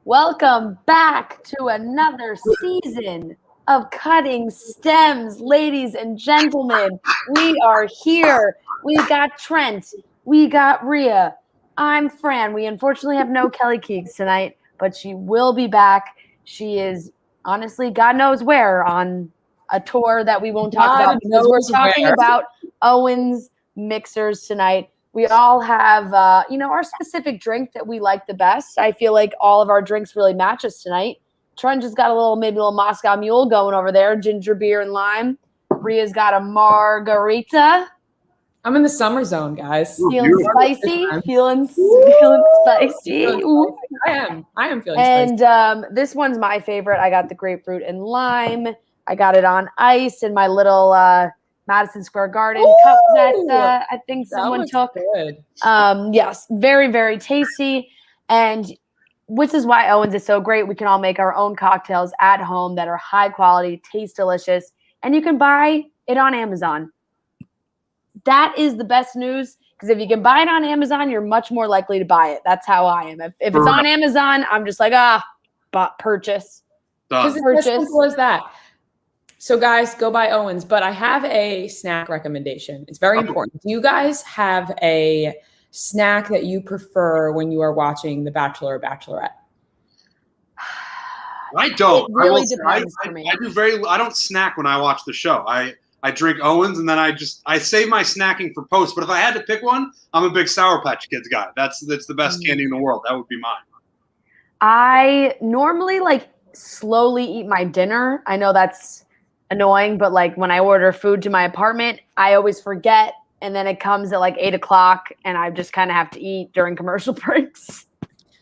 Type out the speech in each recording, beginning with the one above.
Welcome back to another season of Cutting Stems, ladies and gentlemen. We are here. We got Trent. We got Rhea. I'm Fran. We unfortunately have no Kelly Keegs tonight, but she will be back. She is honestly, God knows where, on a tour that we won't talk about because we're talking about Owen's mixers tonight. We all have, our specific drink that we like the best. I feel like all of our drinks really match us tonight. Trent just got maybe a little Moscow Mule going over there, ginger beer and lime. Rhea's got a margarita. I'm in the summer zone, guys. Feeling spicy. Feeling spicy. I am feeling spicy. And this one's my favorite. I got the grapefruit and lime. I got it on ice in my little Madison Square Garden cup that I think someone took. Good. Yes, very, very tasty. And which is why Owens is so great. We can all make our own cocktails at home that are high quality, taste delicious, and you can buy it on Amazon. That is the best news, because if you can buy it on Amazon, you're much more likely to buy it. That's how I am. If it's on Amazon, I'm just like, purchase. Because it's as simple as that. So guys, go buy Owens. But I have a snack recommendation. It's very important. Do you guys have a snack that you prefer when you are watching The Bachelor or Bachelorette? I don't. It really depends for me. I don't snack when I watch the show. I drink Owens, and then I save my snacking for post. But if I had to pick one, I'm a big Sour Patch Kids guy. That's the best candy in the world. That would be mine. I normally slowly eat my dinner. I know that's annoying, but when I order food to my apartment, I always forget, and then it comes at 8:00, and I just kind of have to eat during commercial breaks.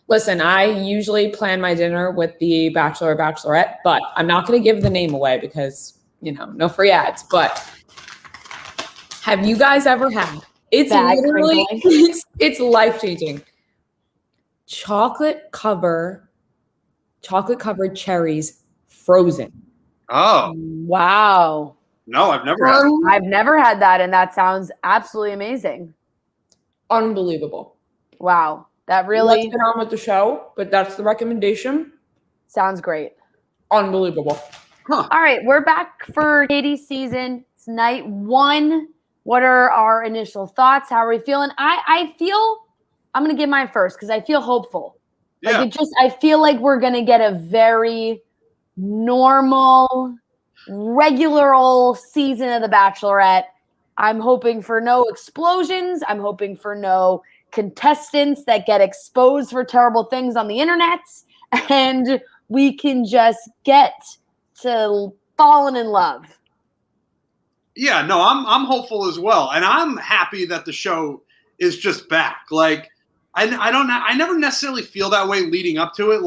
Listen, I usually plan my dinner with the Bachelor or Bachelorette, but I'm not going to give the name away because, no free ads. But have you guys ever had? It's literally, it's life-changing. Chocolate covered cherries frozen. Oh. Wow. No, I've never had it. I've never had that, and that sounds absolutely amazing. Unbelievable. Wow. That really... Let's get on with the show, but that's the recommendation. Sounds great. Unbelievable. Huh. All right, we're back for Katie's season. It's night 1. What are our initial thoughts? How are we feeling? I feel... I'm going to give mine first because I feel hopeful. Yeah. I feel like we're going to get a very normal, regular old season of The Bachelorette. I'm hoping for no explosions. I'm hoping for no contestants that get exposed for terrible things on the internet, and we can just get to falling in love. Yeah, no, I'm hopeful as well, and I'm happy that the show is just back. I never necessarily feel that way leading up to it.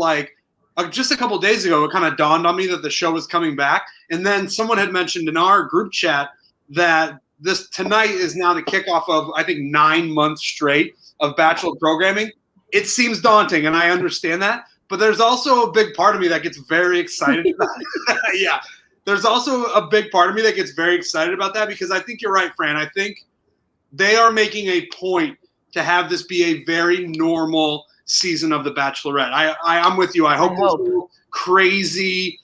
Just a couple days ago, it kind of dawned on me that the show was coming back, and then someone had mentioned in our group chat that this tonight is now the kickoff of, I think, 9 months straight of Bachelor programming. It seems daunting, and I understand that, but there's also a big part of me that gets very excited about it. Yeah, there's also a big part of me that gets very excited about that, because I think you're right, Fran. I think they are making a point to have this be a very normal season of The Bachelorette. I'm with you. I hope there's no crazy,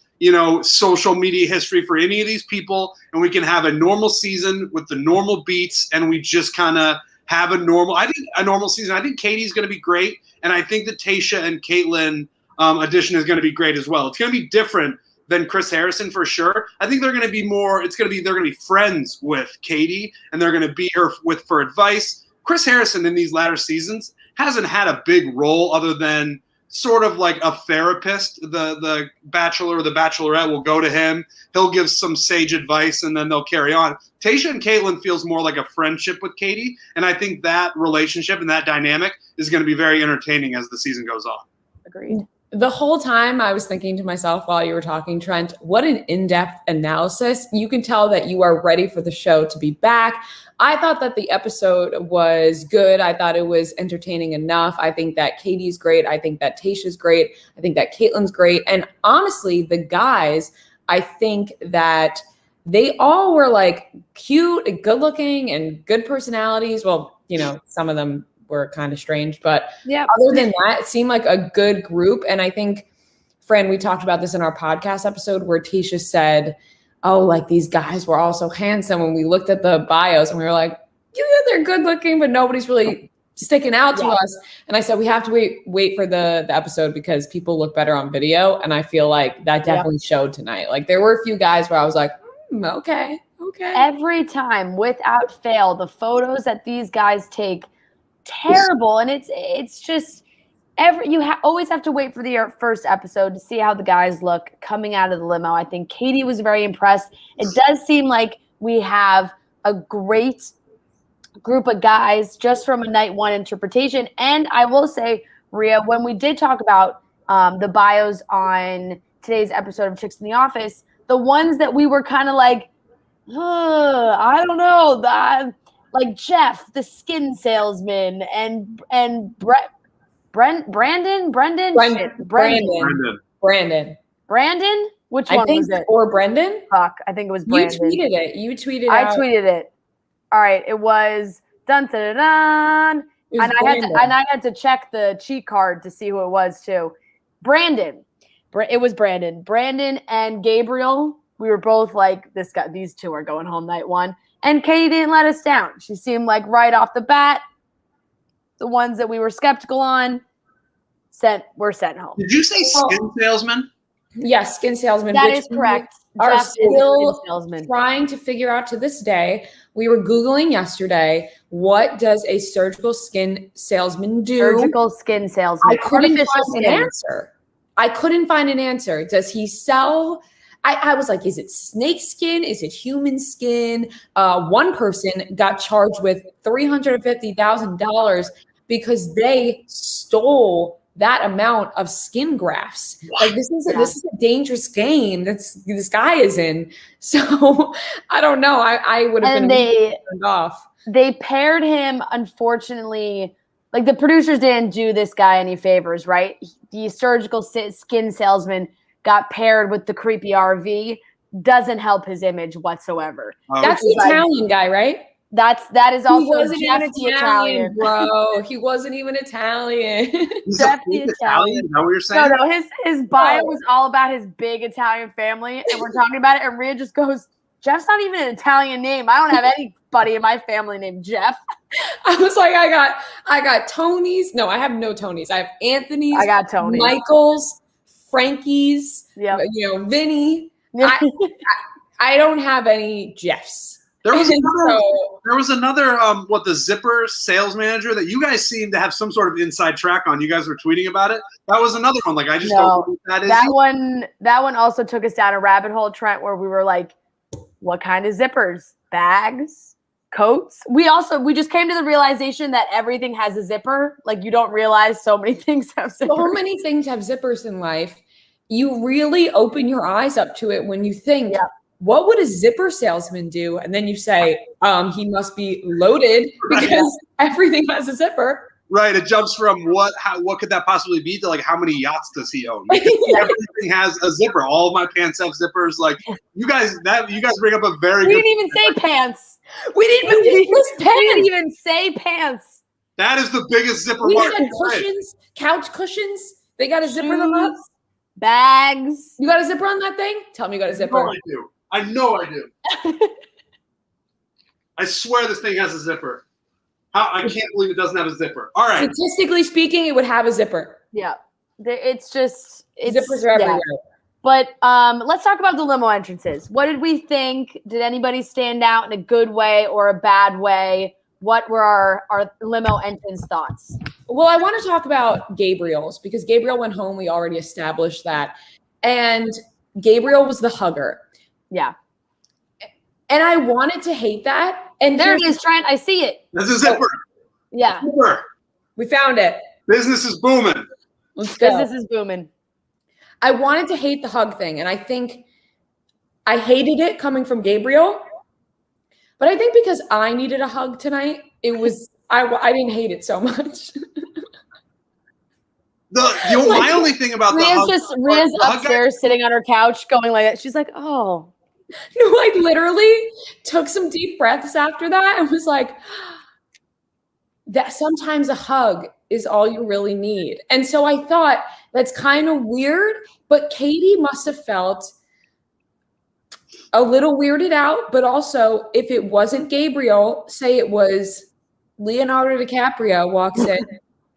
social media history for any of these people, and we can have a normal season with the normal beats, and we just kind of have a normal season. I think Katie's going to be great, and I think the Tayshia and Caitlyn addition is going to be great as well. It's going to be different than Chris Harrison for sure. I think they're going to be they're going to be friends with Katie, and they're going to be her for advice. Chris Harrison in these latter seasons hasn't had a big role other than sort of like a therapist. The Bachelor or the Bachelorette will go to him. He'll give some sage advice, and then they'll carry on. Tayshia and Caitlyn feels more like a friendship with Katie, and I think that relationship and that dynamic is going to be very entertaining as the season goes on. Agreed. The whole time I was thinking to myself while you were talking, Trent, what an in-depth analysis. You can tell that you are ready for the show to be back. I thought that the episode was good. I thought it was entertaining enough. I think that Katie's great. I think that Tayshia's great. I think that Caitlyn's great. And honestly, the guys, I think that they all were like cute and good looking and good personalities. Well, some of them were kind of strange, but other than that, it seemed like a good group. And I think, Fran, we talked about this in our podcast episode where Tisha said, oh, like these guys were all so handsome. When we looked at the bios and we were like, yeah, they're good looking, but nobody's really sticking out to us. And I said, we have to wait for the episode because people look better on video. And I feel like that definitely showed tonight. Like there were a few guys where I was like, okay. Every time, without fail, the photos that these guys take, terrible. And it's just always have to wait for the first episode to see how the guys look coming out of the limo. I think Katie was very impressed. It does seem like we have a great group of guys just from a night one interpretation. And I will say, Rhea, when we did talk about the bios on today's episode of Chicks in the Office, the ones that we were kind of like, I don't know, like Jeff, the skin salesman, and Brandon. Which one was it? Or Brendan? Fuck, I think it was Brandon. You tweeted it. I tweeted it. All right, it was dun dun dun. And I had to check the cheat card to see who it was too. Brandon. It was Brandon. Brandon and Gabriel. We were both like, these two are going home night one. And Katie didn't let us down. She seemed like right off the bat, the ones that we were skeptical on were sent home. Did you say skin salesman? Yes, skin salesman. That is correct. Are still trying to figure out to this day. We were Googling yesterday, what does a surgical skin salesman do? Surgical skin salesman. I couldn't find an answer. Does he sell? I was like, is it snake skin? Is it human skin? One person got charged with $350,000 because they stole that amount of skin grafts. Like this is a dangerous game this guy is in. So I don't know. I would have been turned off. They paired him, unfortunately, like the producers didn't do this guy any favors, right? The surgical skin salesman got paired with the creepy RV, doesn't help his image whatsoever. That's the Italian guy, right? That is also he wasn't Jeff even Italian, bro. He wasn't even Italian. Jeff the Italian. Is that what you're saying? No, his bio was all about his big Italian family, and we're talking about it, and Rhea just goes, Jeff's not even an Italian name. I don't have anybody in my family named Jeff. I was like, I got Tony's. No, I have no Tony's. I have Anthony's. I got Tony. Michael's, Frankie's. Yeah. Vinny. I don't have any Jeffs. There was another the zipper sales manager that you guys seem to have some sort of inside track on. You guys were tweeting about it. That was another one. Like I just don't know what that is. That one also took us down a rabbit hole, Trent, where we were like, what kind of zippers? Bags? Coats? We just came to the realization that everything has a zipper. Like you don't realize so many things have zippers. So many things have zippers in life. You really open your eyes up to it when you think, what would a zipper salesman do? And then you say, he must be loaded because everything has a zipper. Right. It jumps from what could that possibly be to like how many yachts does he own? Everything has a zipper. All of my pants have zippers. Like you guys bring up a very We didn't even say pants. We didn't even say pants. That is the biggest zipper. We had cushions, couch cushions. They got a zipper them up. Bags. You got a zipper on that thing? Tell me you got a zipper. No, I do. I know I do. I swear this thing has a zipper. I can't believe it doesn't have a zipper. All right. Statistically speaking, it would have a zipper. Yeah. Zippers are everywhere. But let's talk about the limo entrances. What did we think? Did anybody stand out in a good way or a bad way? What were our limo entrance thoughts? Well, I want to talk about Gabriel's because Gabriel went home. We already established that. And Gabriel was the hugger. Yeah. And I wanted to hate that. And there it is, Trent. I see it. That's a zipper. Yeah. Zipper. We found it. Business is booming. Let's go. Business is booming. I wanted to hate the hug thing. And I think I hated it coming from Gabriel. But I think because I needed a hug tonight, it was I didn't hate it so much. My only thing about Rhea's upstairs sitting on her couch going like that. She's like, oh. No, I literally took some deep breaths after that and was like, that sometimes a hug is all you really need. And so I thought that's kind of weird, but Katie must have felt a little weirded out, but also if it wasn't Gabriel, say it was Leonardo DiCaprio walks in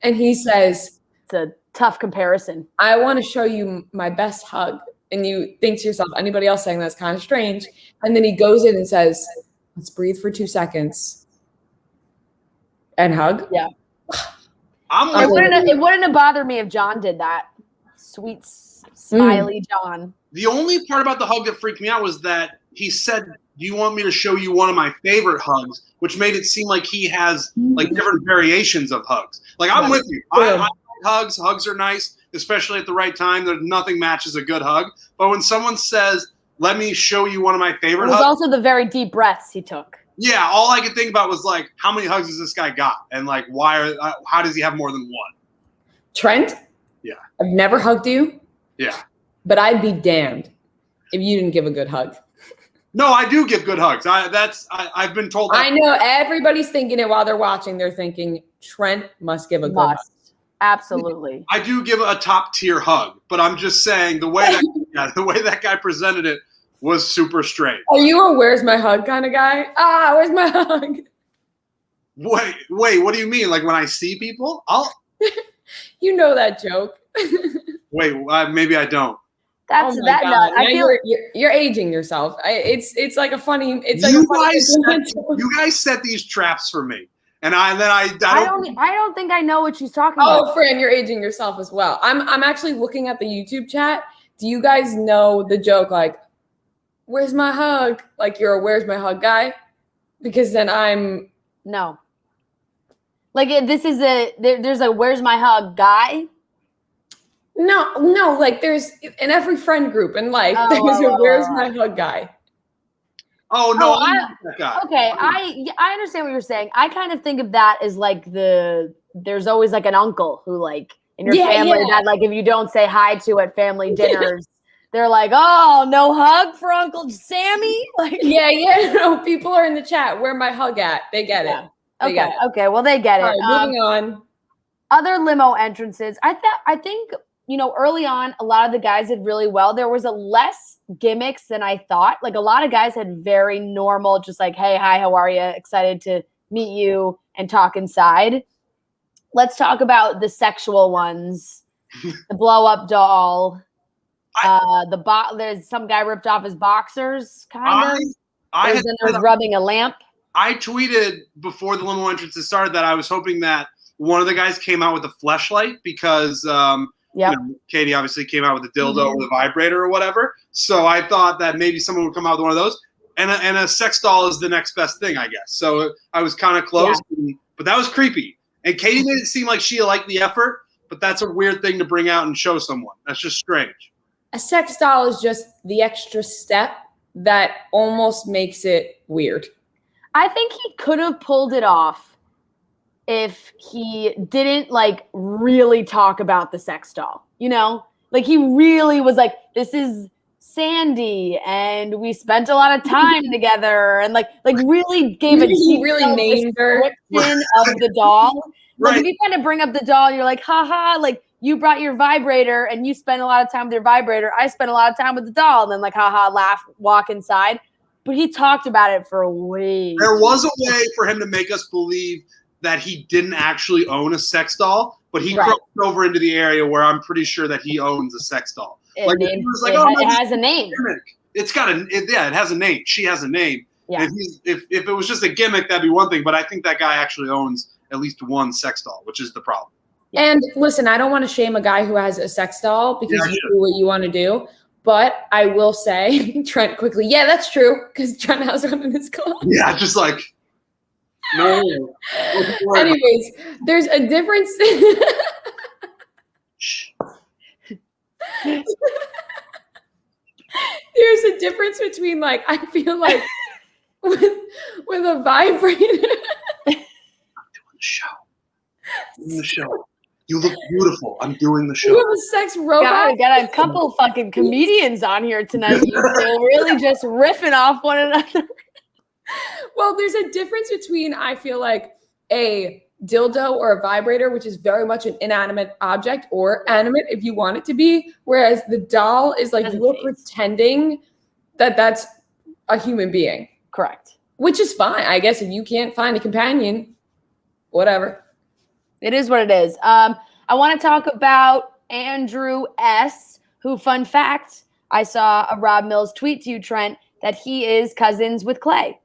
and he says, it's a tough comparison. I want to show you my best hug. And you think to yourself, anybody else saying that's kind of strange. And then he goes in and says, let's breathe for 2 seconds and hug. Yeah. It wouldn't have bothered me if John did that. Sweet, smiley John. The only part about the hug that freaked me out was that he said, do you want me to show you one of my favorite hugs? Which made it seem like he has like different variations of hugs. Like, I'm with you. I like hugs. Hugs are nice, especially at the right time. There's nothing matches a good hug. But when someone says, let me show you one of my favorite hugs. It was also the very deep breaths he took. Yeah, all I could think about was like, how many hugs has this guy got? And like, how does he have more than one? Trent? Yeah. I've never hugged you. Yeah. But I'd be damned if you didn't give a good hug. No, I do give good hugs. I've been told that. I know everybody's thinking it while they're watching. They're thinking Trent must give a good hug. Absolutely. I do give a top tier hug, but I'm just saying the way that guy presented it was super strange. Are you a where's my hug kind of guy? Where's my hug? Wait, what do you mean? Like when I see people, You know that joke. Wait, maybe I don't. That's that. God. I feel you're aging yourself. It's like a funny. It's like you guys set these traps for me, and I don't think I know what she's talking about. Oh, Fran, you're aging yourself as well. I'm actually looking at the YouTube chat. Do you guys know the joke? Like, where's my hug? Like you're a where's my hug guy? Because then I'm no. Like this is there's a where's my hug guy. No, like there's in every friend group in life, there's a where's my hug guy. Oh no, I'm not that guy. Okay, I understand what you're saying. I kind of think of that as like there's always like an uncle who like in your family that like if you don't say hi to at family dinners, they're like, oh, no hug for Uncle Sammy? Like no, people are in the chat, where my hug at? They get it. Okay, well they get it. All right, moving on. Other limo entrances. I think early on, a lot of the guys did really well. There was a less gimmicks than I thought. Like a lot of guys had very normal, just like, hey, hi, how are you? Excited to meet you and talk inside. Let's talk about the sexual ones. The blow up doll. There's some guy ripped off his boxers, kind of. There's rubbing a lamp. I tweeted before the limo entrances started that I was hoping that one of the guys came out with a fleshlight because Katie obviously came out with a dildo or the vibrator or whatever. So I thought that maybe someone would come out with one of those. And a sex doll is the next best thing, I guess. So I was kind of close, but that was creepy. And Katie made it seem like she liked the effort, but that's a weird thing to bring out and show someone. That's just strange. A sex doll is just the extra step that almost makes it weird. I think he could have pulled it off if he didn't like really talk about the sex doll, like he really was like, this is Sandy and we spent a lot of time together and like really gave a really named her description of the doll. Like if you kind of bring up the doll and you're like, haha, like you brought your vibrator and you spent a lot of time with your vibrator. I spent a lot of time with the doll and then like, haha, laugh, walk inside. But he talked about it for a way. There was a way for him to make us believe that he didn't actually own a sex doll, but he crossed over into the area where I'm pretty sure that he owns a sex doll. It has a name. It has a name. She has a name. Yeah. If it was just a gimmick, that'd be one thing. But I think that guy actually owns at least one sex doll, which is the problem. And listen, I don't want to shame a guy who has a sex doll because you do what you want to do. But I will say, Trent quickly, that's true, because Trent has one in his car. Yeah, just like, no. Anyways, there's a difference. There's a difference between, like, I feel like with a vibrator. I'm doing the show. You look beautiful. I'm doing the show. You have a sex robot? God, we got a couple fucking comedians on here tonight. You two really just riffing off one another. Well, there's a difference between, I feel like, a dildo or a vibrator, which is very much an inanimate object, or animate if you want it to be, whereas the doll is like you are pretending that that's a human being. Correct. Which is fine. I guess if you can't find a companion, whatever. It is what it is. I want to talk about Andrew S., who, fun fact, I saw a Rob Mills tweet to you, Trent, that he is cousins with Clay.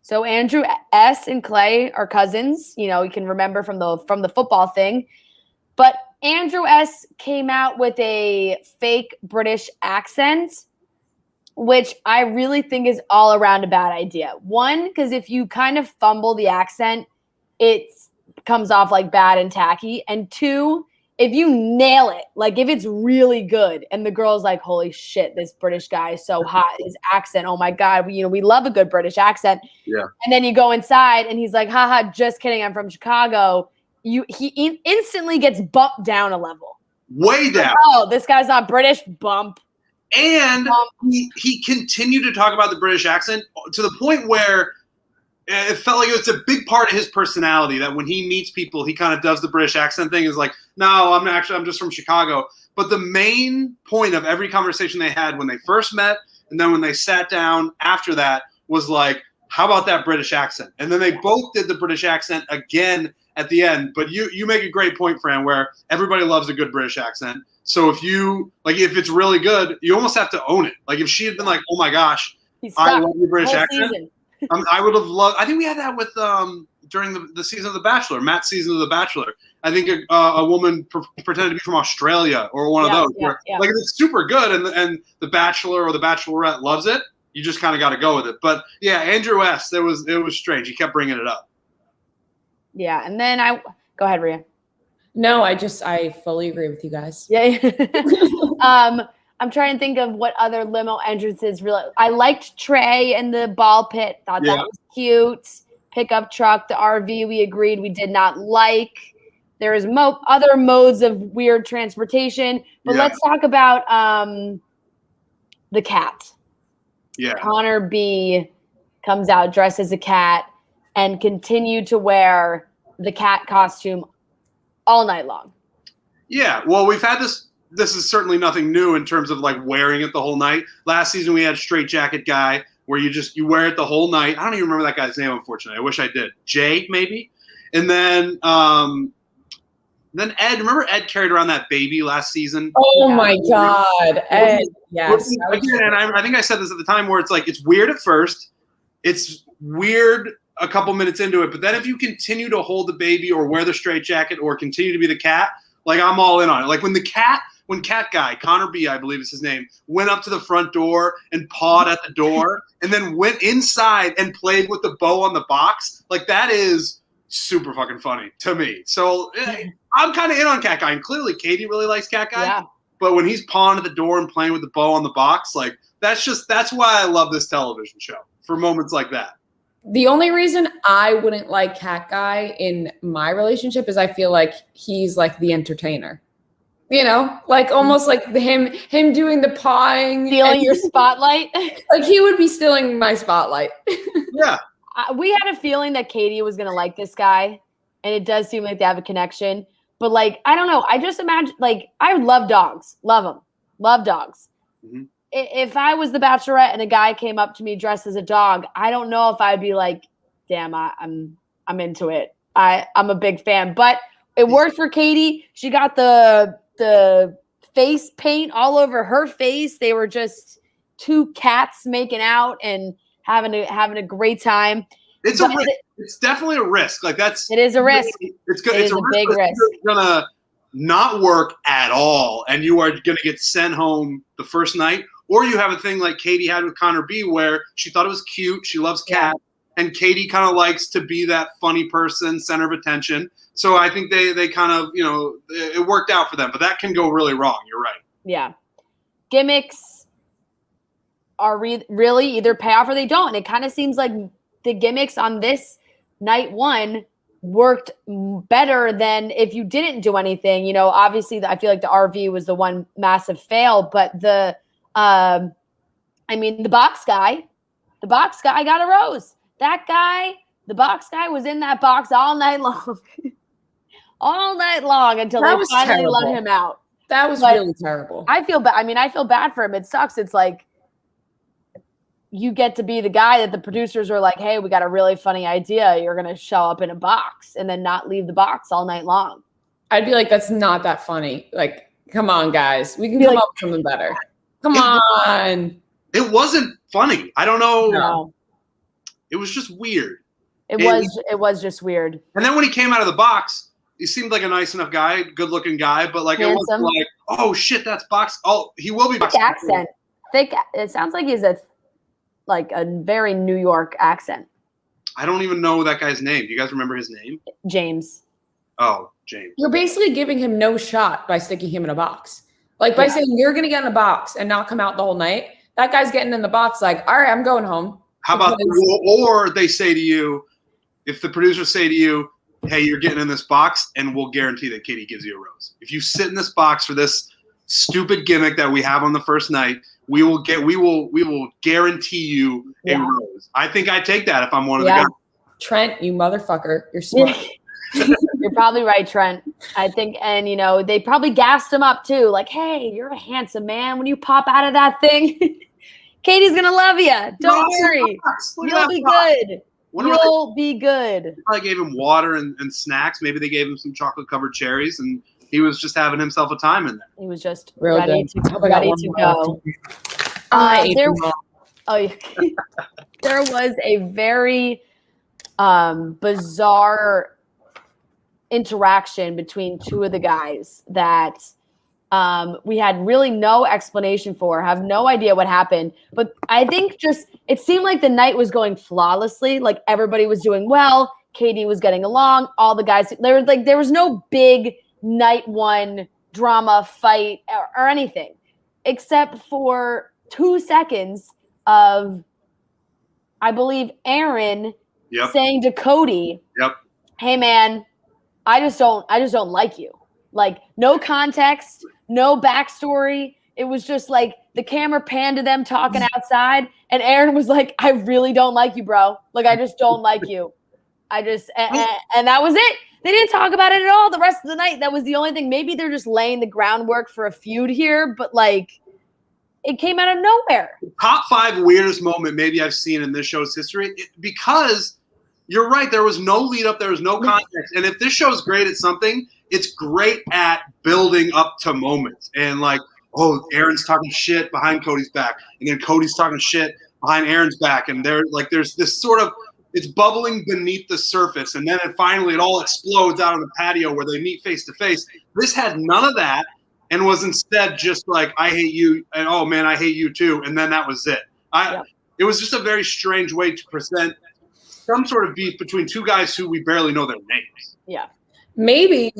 So Andrew S. and Clay are cousins. You know, you can remember from the football thing. But Andrew S. came out with a fake British accent, which I really think is all around a bad idea. One, because if you kind of fumble the accent, it comes off like bad and tacky. And two, if you nail it, like if it's really good and the girl's like, holy shit, this British guy is so hot, his accent, oh my God, we love a good British accent. Yeah. And then you go inside and he's like, haha, just kidding, I'm from Chicago. He instantly gets bumped down a level. Way down. Oh, this guy's not British, bump. And he continued to talk about the British accent to the point where it felt like it was a big part of his personality that when he meets people, he kind of does the British accent thing. Is like, no, I'm just from Chicago. But the main point of every conversation they had when they first met and then when they sat down after that was like, how about that British accent? And then they both did the British accent again at the end. But you make a great point, Fran, where everybody loves a good British accent. So if it's really good, you almost have to own it. Like if she had been like, oh my gosh, I love your British accent. I would have loved. I think we had that with during the season of The Bachelor, Matt's season of The Bachelor. I think a woman pretended to be from Australia or one of those. Where, like it's super good, and the Bachelor or the Bachelorette loves it. You just kind of got to go with it. But yeah, Andrew S. It was strange. He kept bringing it up. Yeah, and then go ahead, Rhea. No, I fully agree with you guys. Yeah. I'm trying to think of what other limo entrances really. I liked Trey and the ball pit. Thought that was cute. Pickup truck, the RV. We agreed we did not like. There is other modes of weird transportation, but let's talk about the cat. Yeah. Connor B comes out dressed as a cat and continued to wear the cat costume all night long. Yeah. Well, we've had this. This is certainly nothing new in terms of like wearing it the whole night. Last season we had Straight Jacket Guy where you wear it the whole night. I don't even remember that guy's name, unfortunately. I wish I did. Jay, maybe. And then Ed. Remember Ed carried around that baby last season? Oh my God, Ed. Yes. Again, and I think I said this at the time where it's like it's weird at first. It's weird a couple minutes into it, but then if you continue to hold the baby or wear the straight jacket or continue to be the cat, like I'm all in on it. Like when Cat Guy, Connor B, I believe is his name, went up to the front door and pawed at the door and then went inside and played with the bow on the box, like that is super fucking funny to me. So I'm kind of in on Cat Guy, and clearly Katie really likes Cat Guy. Yeah. But when he's pawing at the door and playing with the bow on the box, like that's why I love this television show, for moments like that. The only reason I wouldn't like Cat Guy in my relationship is I feel like he's like the entertainer. You know, like almost like him doing the pawing. Stealing your spotlight? Like he would be stealing my spotlight. Yeah. We had a feeling that Katie was going to like this guy, and it does seem like they have a connection. But, like, I don't know. I just imagine, like, I love dogs. Love them. Love dogs. Mm-hmm. If I was the Bachelorette and a guy came up to me dressed as a dog, I don't know if I'd be like, damn, I'm into it. I'm a big fan. But it worked for Katie. She got the face paint all over her face. They were just two cats making out and having a great time. It's definitely a risk. Like it is a risk. It's a big risk. It's gonna not work at all, and you are gonna get sent home the first night. Or you have a thing like Katie had with Connor B, where she thought it was cute. She loves cats, and Katie kind of likes to be that funny person, center of attention. So I think they kind of, it worked out for them, but that can go really wrong. You're right. Yeah. Gimmicks are really either pay off or they don't. And it kind of seems like the gimmicks on this night one worked better than if you didn't do anything. You know, obviously I feel like the RV was the one massive fail, but the box guy got a rose. That guy, the box guy was in that box all night long. All night long until they finally let him out. That was really terrible. I feel bad. I feel bad for him. It sucks. It's like you get to be the guy that the producers are like, hey, we got a really funny idea. You're going to show up in a box and then not leave the box all night long. I'd be like, that's not that funny. Like, come on, guys. We can come up with something better. Come on. It wasn't funny. I don't know. No. It was just weird. It was just weird. And then when he came out of the box, he seemed like a nice enough guy, good-looking guy, but like handsome. It wasn't like, oh shit, that's box. Oh, he will be box. Accent. Thick. It sounds like he's a very New York accent. I don't even know that guy's name. Do you guys remember his name? James. Oh, James. You're basically giving him no shot by sticking him in a box. Like by saying you're going to get in a box and not come out the whole night. That guy's getting in the box like, all right, I'm going home. How about, or they say to you, if the producers say to you, hey, you're getting in this box and we'll guarantee that Katie gives you a rose. If you sit in this box for this stupid gimmick that we have on the first night, we will guarantee you a rose. I think I'd take that if I'm one of the guys. Trent, you motherfucker. You're smart. You're probably right, Trent. I think, and they probably gassed him up too. Like, hey, you're a handsome man. When you pop out of that thing, Katie's going to love you. Don't worry. You'll be good. You'll be good. I gave him water and snacks. Maybe they gave him some chocolate-covered cherries, and he was just having himself a time in there. He was just ready to go. There was a very bizarre interaction between two of the guys that we had really no explanation for, have no idea what happened. But I think it seemed like the night was going flawlessly. Like everybody was doing well. Katie was getting along. All the guys, there was no big night one drama fight or anything, except for 2 seconds of, I believe, Aaron saying to Cody, hey man, I just don't like you. Like no context, no backstory. It was just like the camera panned to them talking outside, and Aaron was like, I really don't like you, bro. Like, I just don't like you. And that was it. They didn't talk about it at all the rest of the night. That was the only thing. Maybe they're just laying the groundwork for a feud here, but like it came out of nowhere. Top 5 weirdest moment maybe I've seen in this show's history, because you're right. There was no lead up. There was no context. And if this show's great at something, it's great at building up to moments. And like, oh, Aaron's talking shit behind Cody's back. And then Cody's talking shit behind Aaron's back. And there's this sort of, it's bubbling beneath the surface. And then finally it all explodes out on the patio where they meet face to face. This had none of that and was instead just like, I hate you. And oh man, I hate you too. And then that was it. It was just a very strange way to present some sort of beef between two guys who we barely know their names. Yeah. Maybe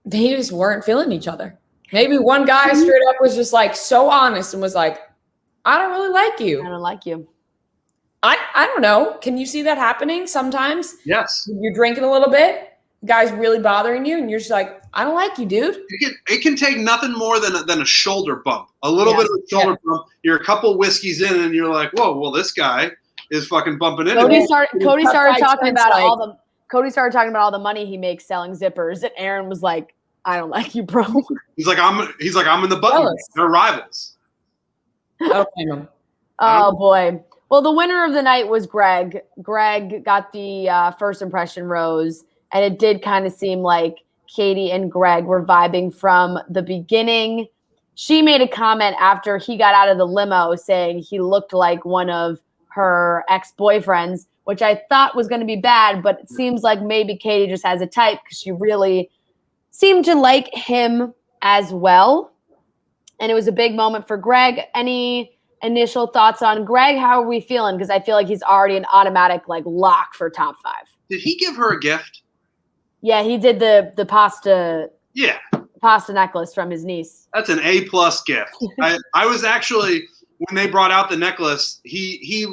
they just weren't feeling each other. Maybe one guy straight up was just like so honest and was like, I don't really like you. I don't like you. I don't know. Can you see that happening sometimes? Yes. You're drinking a little bit, the guy's really bothering you, and you're just like, I don't like you, dude. It can take nothing more than a shoulder bump. A little bit of a shoulder bump. You're a couple whiskeys in, and you're like, whoa, well, this guy is fucking bumping into me. Cody started talking about all the money he makes selling zippers, and Aaron was like, I don't like you, bro. He's like, I'm in the button. They're rivals. I don't blame him. Oh boy. Well, the winner of the night was Greg. Greg got the first impression rose, and it did kind of seem like Katie and Greg were vibing from the beginning. She made a comment after he got out of the limo saying he looked like one of her ex-boyfriends, which I thought was going to be bad, but it seems like maybe Katie just has a type because she really seemed to like him as well. And it was a big moment for Greg. Any initial thoughts on Greg? How are we feeling? Because I feel like he's already an automatic like lock for top 5. Did he give her a gift? Yeah, he did the pasta. Yeah, pasta necklace from his niece. That's an A+ gift. I was actually, when they brought out the necklace, he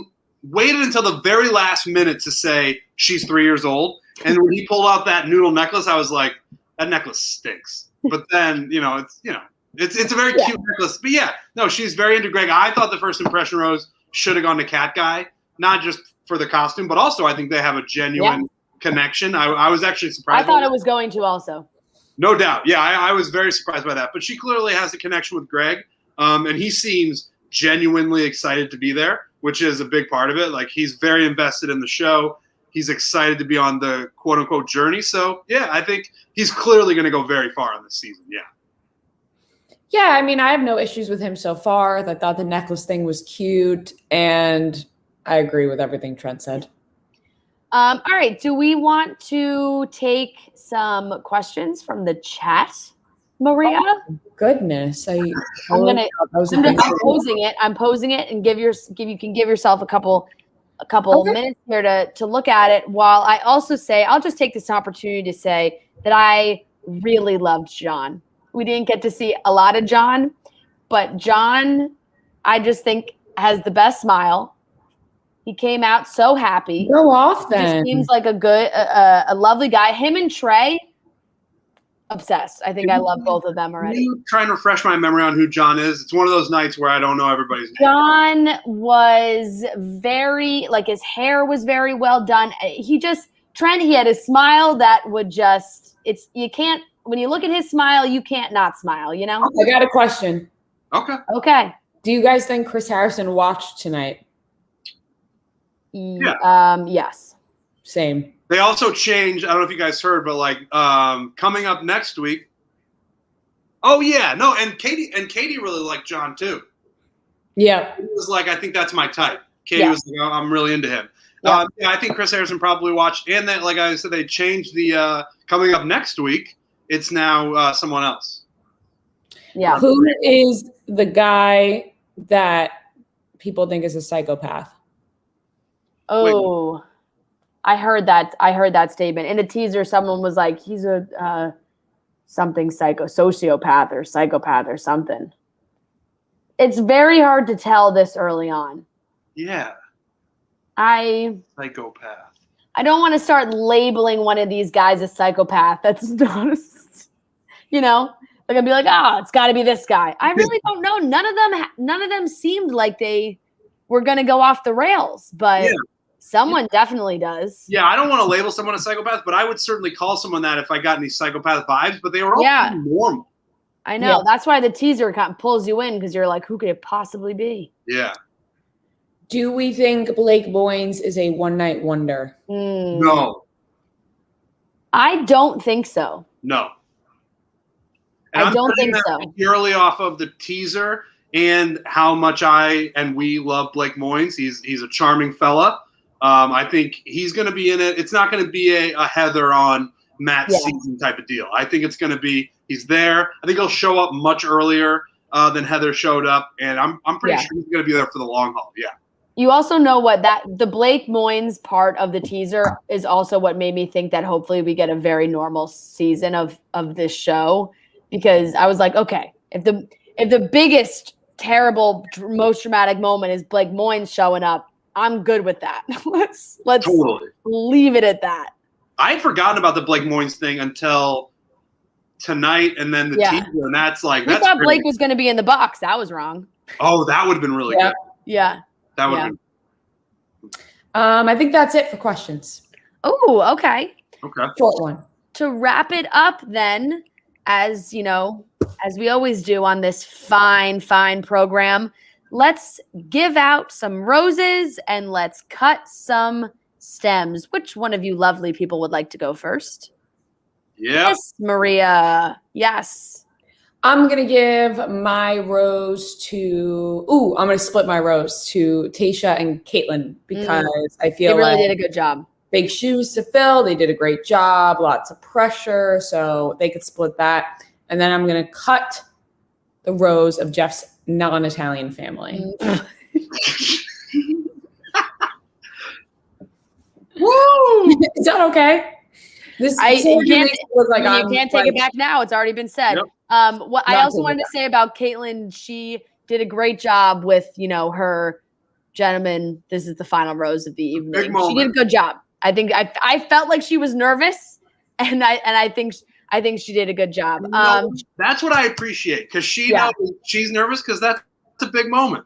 waited until the very last minute to say she's 3 years old, And when he pulled out that noodle necklace, I was like, that necklace stinks. But then, it's a very cute necklace. But yeah, no, she's very into Greg. I thought the first impression rose should have gone to Cat Guy, not just for the costume, but also I think they have a genuine connection. I was actually surprised. I thought it was going to also. No doubt. Yeah, I was very surprised by that. But she clearly has a connection with Greg, and he seems genuinely excited to be there, which is a big part of it. Like, he's very invested in the show. He's excited to be on the quote-unquote journey. So, yeah, I think he's clearly going to go very far on this season. Yeah. Yeah, I mean, I have no issues with him so far. I thought the necklace thing was cute, and I agree with everything Trent said. All right. Do we want to take some questions from the chat, Maria? Oh, goodness. I'm posing it. I'm posing it, and you can give yourself a couple minutes here to look at it. While I also say, I'll just take this opportunity to say that I really loved John. We didn't get to see a lot of John, but John, I just think, has the best smile. He came out so happy. Go off then. He seems like a lovely guy. Him and Trey, obsessed. I think I love both of them already. You trying to refresh my memory on who John is? It's one of those nights where I don't know everybody's name. John was very, like, his hair was very well done. He had a smile that would just, when you look at his smile, you can't not smile, I got a question. Okay. Do you guys think Chris Harrison watched tonight? Yeah. Yes. Same. They also changed, I don't know if you guys heard, but coming up next week. Oh yeah, no, and Katie really liked John too. Yeah. It was like, I think that's my type. Katie was like, I'm really into him. Yeah. I think Chris Harrison probably watched, and then, like I said, they changed the coming up next week. It's now someone else. Yeah. Who is the guy that people think is a psychopath? Oh, I heard that statement in the teaser. Someone was like, he's a something sociopath or psychopath or something. It's very hard to tell this early on. Yeah. Psychopath. I don't want to start labeling one of these guys a psychopath. That's not, like I'd be like, it's got to be this guy. I really don't know. None of them seemed like they were going to go off the rails, but someone definitely does. Yeah, I don't want to label someone a psychopath, but I would certainly call someone that if I got any psychopath vibes, but they were all pretty normal. I know. Yeah. That's why the teaser kind of pulls you in, because you're like, who could it possibly be? Yeah. Do we think Blake Boynes is a one-night wonder? No. I don't think so. No. I don't think so. Purely off of the teaser and how much we love Blake Boynes. He's a charming fella. I think he's going to be in it. It's not going to be a Heather on Matt's season type of deal. I think it's going to be he's there. I think he'll show up much earlier than Heather showed up, and I'm pretty sure he's going to be there for the long haul. Yeah. You also know the Blake Boynes part of the teaser is also what made me think that hopefully we get a very normal season of this show, because I was like, okay, if the biggest, terrible, most dramatic moment is Blake Boynes showing up, I'm good with that. Let's totally leave it at that. I had forgotten about the Blake Boynes thing until tonight, and then the teaser, and that's like, we thought Blake was going to be in the box. That was wrong. Oh, that would have been really good. Yeah. That would have been. I think that's it for questions. Oh, okay. Okay. Short one. To wrap it up then, as we always do on this fine program, let's give out some roses and let's cut some stems. Which one of you lovely people would like to go first? Yeah. Yes, Maria. Yes. I'm going to give my rose to I'm going to split my rose to Tayshia and Caitlin, because I feel they really did a good job. Big shoes to fill. They did a great job. Lots of pressure. So they could split that. And then I'm going to cut the rose of Jeff's non-Italian family. Woo! Is that okay? You can't take it back now. It's already been said. Yep. I also wanted to say about Caitlin, she did a great job with, her gentleman. This is the final rose of the evening. She did a good job. I think I felt like she was nervous, and I think she did a good job. That's what I appreciate, because she knows she's nervous, because that's a big moment.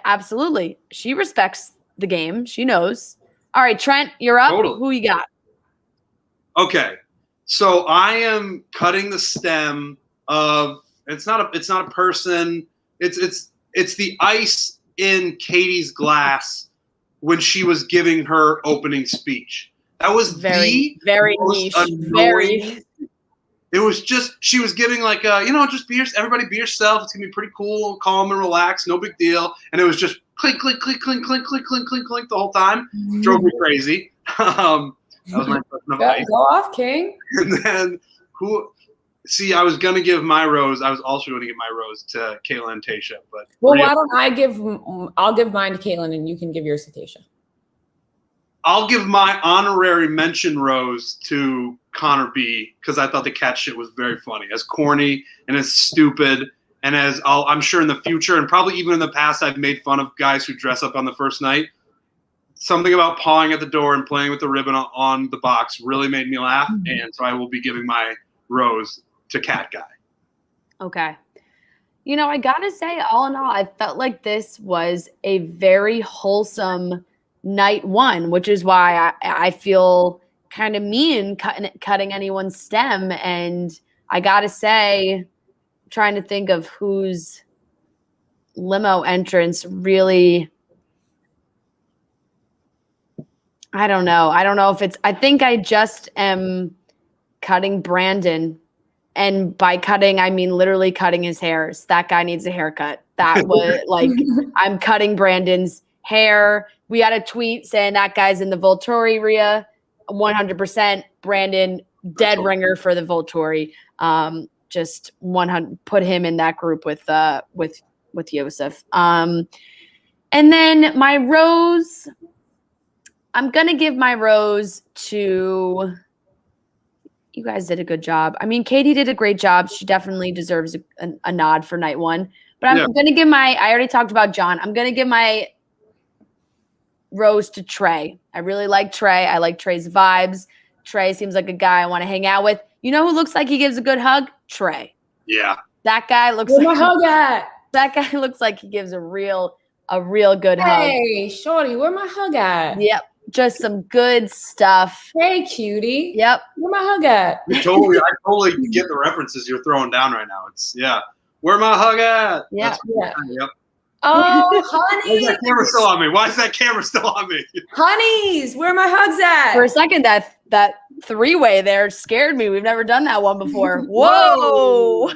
Absolutely. She respects the game. She knows. All right, Trent, you're up. Totally. Who you got? Okay. So I am cutting the stem of, it's not a person. It's the ice in Katie's glass when she was giving her opening speech. That was very niche. Very. It was just, she was giving like just everybody be yourself. It's gonna be pretty cool, calm and relaxed, no big deal. And it was just clink, clink, clink, clink, clink, clink, clink, clink, clink the whole time. Drove me crazy. That was my impression of ice. Go off, King. And then I was gonna give my rose. I was also going to give my rose to Kayla and Tasha, but why don't I'll give mine to Caitlin and you can give yours to Tasha. I'll give my honorary mention rose to Connor B, because I thought the cat shit was very funny, as corny and as stupid, and as I'm sure in the future and probably even in the past I've made fun of guys who dress up on the first night. Something about pawing at the door and playing with the ribbon on the box really made me laugh, and so I will be giving my rose to Cat Guy. Okay. I gotta say, all in all, I felt like this was a very wholesome night one, which is why I feel kind of mean cutting anyone's stem. And I gotta say, trying to think of whose limo entrance really, I don't know if it's, I think I just am cutting Brandon. And by cutting, I mean literally cutting his hairs. That guy needs a haircut. That was like, I'm cutting Brandon's hair. We had a tweet saying that guy's in the Volturi area. 100% Brandon, dead ringer for the Volturi. Just 100, put him in that group with Yosef. And then my rose, I'm going to give my rose to, you guys did a good job. I mean, Katie did a great job. She definitely deserves a nod for night one. But I'm going to give I already talked about John. I'm going to give my rose to Trey. I really like Trey. I like Trey's vibes. Trey seems like a guy I want to hang out with. You know who looks like he gives a good hug? Trey. Yeah. That guy looks Where's my hug at? That guy looks like he gives a real good hug. Hey, shorty, where my hug at? Yep. Just some good stuff. Hey, cutie. Yep. Where my hug at? I totally get the references you're throwing down right now. It's where my hug at? Yeah. Yep. Oh, honey. Why is that camera still on me? Why is that camera still on me? Honeys, where my hugs at? For a second, that three-way there scared me. We've never done that one before. Whoa.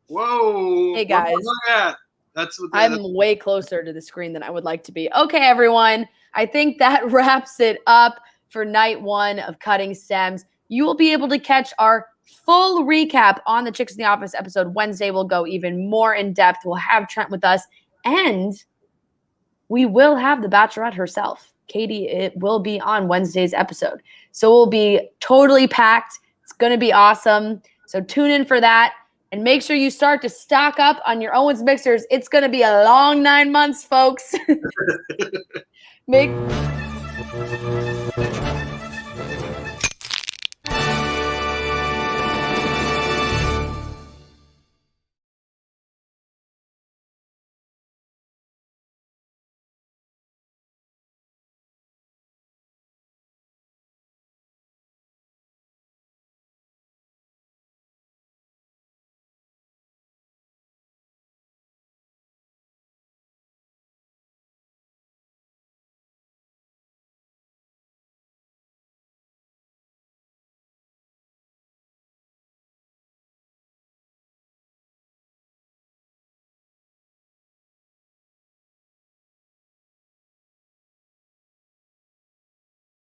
Whoa. Hey, guys. That's what I'm way closer to the screen than I would like to be. Okay, everyone. I think that wraps it up for night one of Cutting Stems. You will be able to catch our full recap on the Chicks in the Office episode Wednesday. We'll go even more in depth. We'll have Trent with us, and we will have the Bachelorette herself. Katie, it will be on Wednesday's episode. So we'll be totally packed. It's going to be awesome. So tune in for that. And make sure you start to stock up on your Owens mixers. It's going to be a long 9 months, folks.